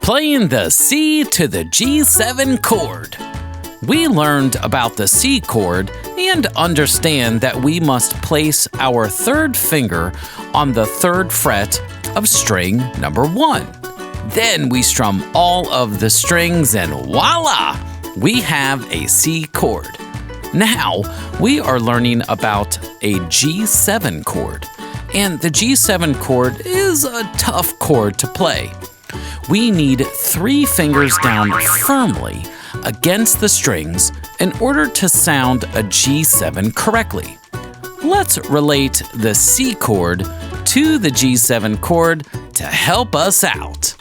Playing the C to the G7 chord. We learned about the C chord and understand that we must place our third finger on the third fret of string number 1. Then we strum all of the strings and voila! We have a C chord. Now we are learning about a G7 chord. And the G7 chord is a tough chord to play. We need 3 fingers down firmly against the strings in order to sound a G7 correctly. Let's relate the C chord to the G7 chord to help us out.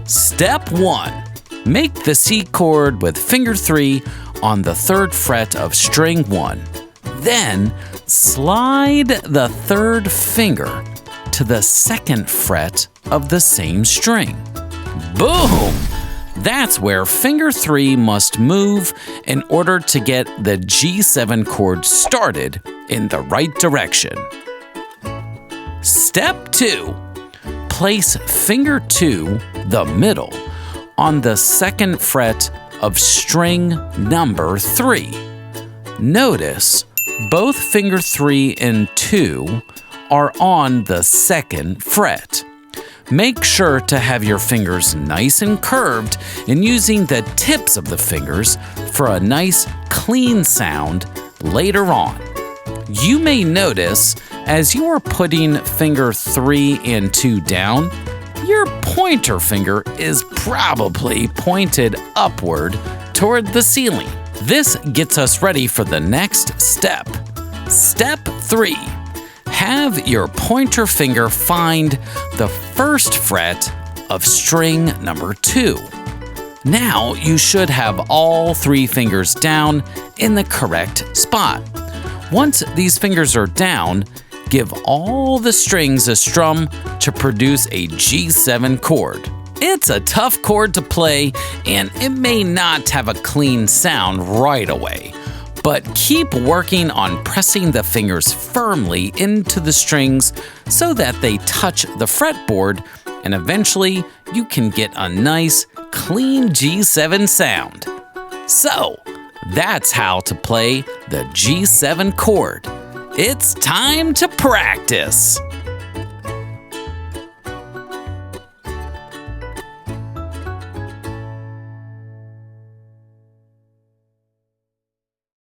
Step 1. Make the C chord with finger 3 on the 3rd fret of string 1. Then slide the 3rd finger to the 2nd fret of the same string. Boom! That's where finger 3 must move in order to get the G7 chord started in the right direction. Step 2. Place finger 2, the middle, on the 2nd fret of string number 3. Notice both finger 3 and 2 are on the 2nd fret. Make sure to have your fingers nice and curved and using the tips of the fingers for a nice clean sound later on. You may notice as you are putting finger 3 and 2 down, your pointer finger is probably pointed upward toward the ceiling. This gets us ready for the next step. Step 3. Have your pointer finger find the 1st fret of string number 2. Now you should have all 3 fingers down in the correct spot. Once these fingers are down, give all the strings a strum to produce a G7 chord. It's a tough chord to play and it may not have a clean sound right away. But keep working on pressing the fingers firmly into the strings so that they touch the fretboard and eventually you can get a nice, clean G7 sound. So, that's how to play the G7 chord. It's time to practice!